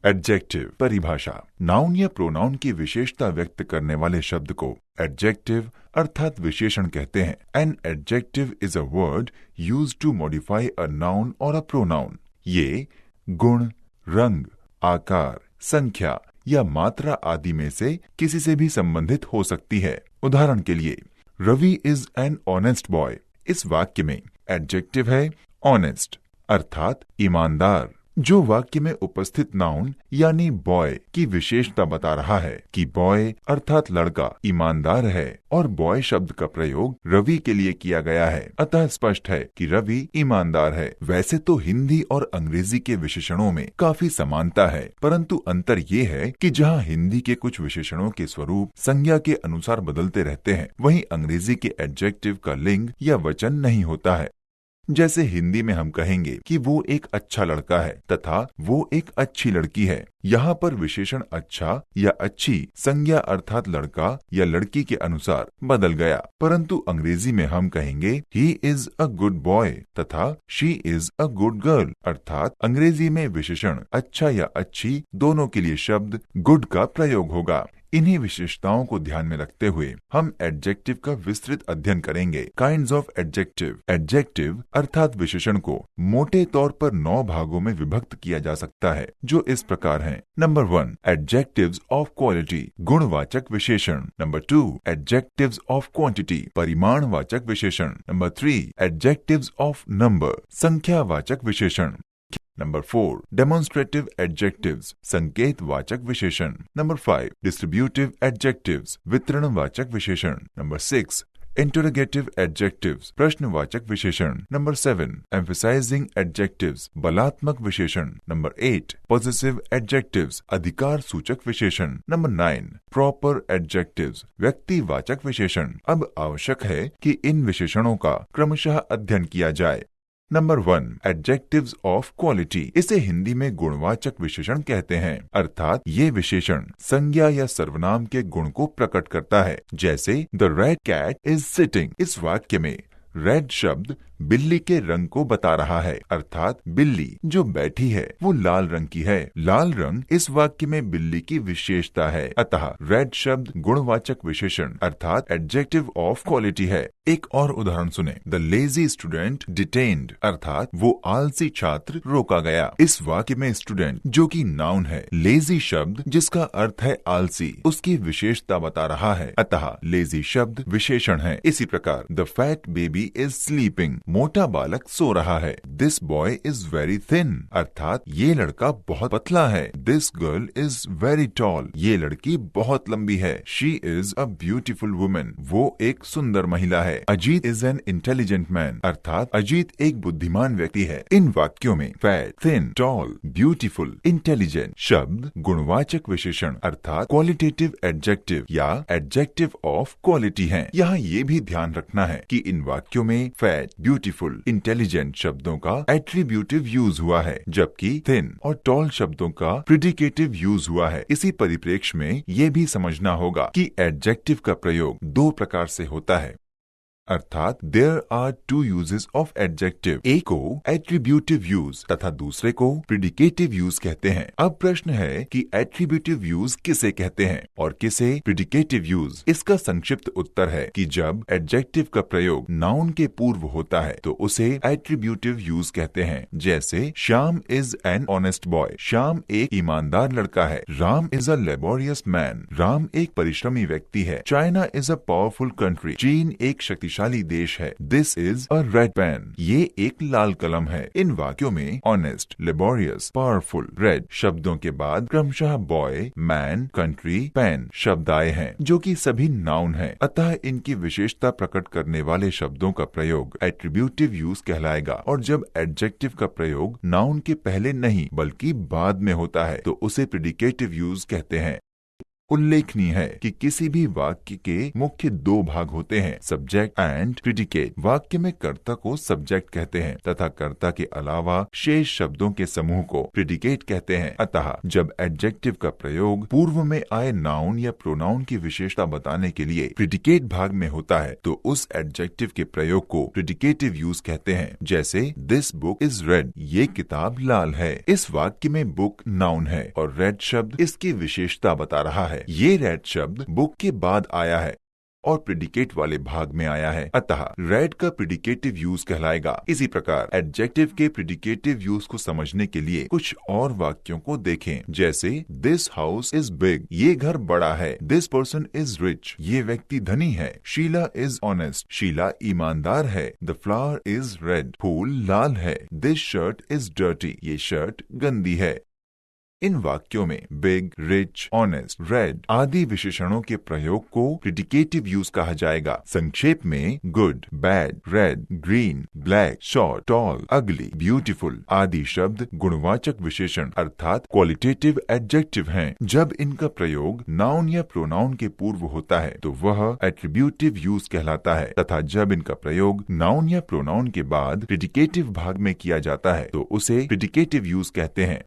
Adjective परिभाषा। Noun या pronoun की विशेषता व्यक्त करने वाले शब्द को एडजेक्टिव अर्थात विशेषण कहते हैं। An adjective is a word used to modify a noun और अ प्रोनाउन। ये गुण, रंग, आकार, संख्या या मात्रा आदि में से किसी से भी संबंधित हो सकती है। उदाहरण के लिए, Ravi is an honest boy. इस वाक्य में एडजेक्टिव है ऑनेस्ट अर्थात ईमानदार, जो वाक्य में उपस्थित नाउन यानी बॉय की विशेषता बता रहा है कि बॉय अर्थात लड़का ईमानदार है और बॉय शब्द का प्रयोग रवि के लिए किया गया है, अतः स्पष्ट है कि रवि ईमानदार है। वैसे तो हिंदी और अंग्रेजी के विशेषणों में काफी समानता है, परंतु अंतर ये है कि जहाँ हिंदी के कुछ विशेषणों के स्वरूप संज्ञा के अनुसार बदलते रहते हैं, वहीं अंग्रेजी के एडजेक्टिव का लिंग या वचन नहीं होता है। जैसे हिंदी में हम कहेंगे कि वो एक अच्छा लड़का है तथा वो एक अच्छी लड़की है। यहाँ पर विशेषण अच्छा या अच्छी संज्ञा अर्थात लड़का या लड़की के अनुसार बदल गया, परंतु अंग्रेजी में हम कहेंगे he is a good boy तथा she is a good girl, अर्थात अंग्रेजी में विशेषण अच्छा या अच्छी दोनों के लिए शब्द गुड का प्रयोग होगा। इन्हीं विशेषताओं को ध्यान में रखते हुए हम एडजेक्टिव का विस्तृत अध्ययन करेंगे। Kinds of adjective. एडजेक्टिव अर्थात विशेषण को मोटे तौर पर 9 भागों में विभक्त किया जा सकता है, जो इस प्रकार हैं। नंबर 1, एडजेक्टिव्स ऑफ क्वालिटी, गुणवाचक विशेषण। नंबर 2, एडजेक्टिव्स ऑफ क्वांटिटी, परिमाणवाचक विशेषण। नंबर 3, एडजेक्टिव्स ऑफ नंबर, संख्यावाचक विशेषण। नंबर 4, डेमोन्स्ट्रेटिव एडजेक्टिव्स, संकेतवाचक विशेषण। नंबर 5, डिस्ट्रीब्यूटिव एडजेक्टिव्स, वितरणवाचक विशेषण। नंबर 6, इंटरोगेटिव एडजेक्टिव्स, प्रश्नवाचक विशेषण। नंबर 7, एम्फसाइजिंग एडजेक्टिव्स, बलात्मक विशेषण। नंबर 8, पॉसेसिव एडजेक्टिव्स, अधिकार सूचक विशेषण। नंबर 9, प्रॉपर एडजेक्टिव्स, व्यक्तिवाचक विशेषण। अब आवश्यक है कि इन विशेषणों का क्रमशः अध्ययन किया जाए। Number 1, adjectives of quality. इसे हिंदी में गुणवाचक विशेषण कहते हैं, अर्थात ये विशेषण संज्ञा या सर्वनाम के गुण को प्रकट करता है। जैसे the red cat is sitting. इस वाक्य में रेड शब्द बिल्ली के रंग को बता रहा है, अर्थात बिल्ली जो बैठी है वो लाल रंग की है। लाल रंग इस वाक्य में बिल्ली की विशेषता है, अतः रेड शब्द गुणवाचक विशेषण अर्थात एडजेक्टिव ऑफ क्वालिटी है। एक और उदाहरण सुने। द लेजी स्टूडेंट डिटेन्ड, अर्थात वो आलसी छात्र रोका गया। इस वाक्य में स्टूडेंट जो कि नाउन है, लेजी शब्द जिसका अर्थ है आलसी, उसकी विशेषता बता रहा है, अतः लेजी शब्द विशेषण है। इसी प्रकार the fat baby is sleeping, मोटा बालक सो रहा है। This boy is very thin, अर्थात ये लड़का बहुत पतला है। This girl is very tall, ये लड़की बहुत लंबी है। She is a beautiful woman, वो एक सुंदर महिला है। Ajit is an intelligent man, अर्थात अजीत एक बुद्धिमान व्यक्ति है। इन वाक्यों में fat, thin, tall, beautiful, intelligent शब्द गुणवाचक विशेषण अर्थात क्वालिटेटिव एडजेक्टिव या एडजेक्टिव ऑफ क्वालिटी हैं। यहाँ ये भी ध्यान रखना है कि इन वाक्यों में फैट, ब्यूटीफुल, इंटेलिजेंट शब्दों का एट्रीब्यूटिव यूज हुआ है, जबकि थिन और टॉल शब्दों का प्रिडिकेटिव यूज हुआ है। इसी परिप्रेक्ष्य में ये भी समझना होगा कि एडजेक्टिव का प्रयोग 2 प्रकार से होता है, अर्थात there are 2 uses of adjective. एक को एट्रीब्यूटिव यूज तथा दूसरे को प्रिडिकेटिव यूज कहते हैं। अब प्रश्न है कि एट्रीब्यूटिव यूज किसे कहते हैं और किसे प्रिडिकेटिव यूज। इसका संक्षिप्त उत्तर है कि जब एडजेक्टिव का प्रयोग नाउन के पूर्व होता है तो उसे एट्रीब्यूटिव यूज कहते हैं। जैसे Shyam is an honest boy, Shyam एक ईमानदार लड़का है। Ram is a laborious man, Ram एक परिश्रमी व्यक्ति है। China is a powerful country, Cheen एक शक्तिशाली देश है। This is a red pen, ये एक लाल कलम है। इन वाक्यों में ऑनेस्ट, लेबोरियस, पावरफुल, रेड शब्दों के बाद क्रमशः बॉय, मैन, कंट्री, पेन शब्द आए हैं, जो कि सभी नाउन हैं। अतः इनकी विशेषता प्रकट करने वाले शब्दों का प्रयोग एट्रीब्यूटिव यूज कहलाएगा। और जब एडजेक्टिव का प्रयोग नाउन के पहले नहीं बल्कि बाद में होता है तो उसे प्रिडिकेटिव यूज कहते हैं। उल्लेखनीय है कि किसी भी वाक्य के मुख्य दो भाग होते हैं, सब्जेक्ट एंड प्रिडिकेट। वाक्य में कर्ता को सब्जेक्ट कहते हैं तथा कर्ता के अलावा शेष शब्दों के समूह को प्रिडिकेट कहते हैं। अतः जब एडजेक्टिव का प्रयोग पूर्व में आए नाउन या प्रोनाउन की विशेषता बताने के लिए प्रिडिकेट भाग में होता है तो उस एडजेक्टिव के प्रयोग को प्रिडिकेटिव यूज कहते हैं। जैसे दिस बुक इज रेड, ये किताब लाल है। इस वाक्य में बुक नाउन है और रेड शब्द इसकी विशेषता बता रहा है। ये रेड शब्द बुक के बाद आया है और प्रिडिकेट वाले भाग में आया है, अतः रेड का प्रिडिकेटिव यूज कहलाएगा। इसी प्रकार एडजेक्टिव के प्रिडिकेटिव यूज को समझने के लिए कुछ और वाक्यों को देखें। जैसे दिस हाउस इज बिग, ये घर बड़ा है। दिस पर्सन इज रिच, ये व्यक्ति धनी है। शीला इज ऑनेस्ट, शीला ईमानदार है। द फ्लावर इज रेड, फूल लाल है। दिस शर्ट इज डर्टी, ये शर्ट गंदी है। इन वाक्यों में बिग, रिच, ऑनेस्ट, रेड आदि विशेषणों के प्रयोग को प्रिडिकेटिव यूज कहा जाएगा। संक्षेप में good, bad, red, green, black, short, tall, ugly, beautiful आदि शब्द गुणवाचक विशेषण अर्थात क्वालिटेटिव एडजेक्टिव हैं। जब इनका प्रयोग नाउन या प्रोनाउन के पूर्व होता है तो वह एट्रीब्यूटिव यूज कहलाता है तथा जब इनका प्रयोग नाउन या प्रोनाउन के बाद प्रिडिकेटिव भाग में किया जाता है तो उसे प्रिडिकेटिव यूज कहते हैं।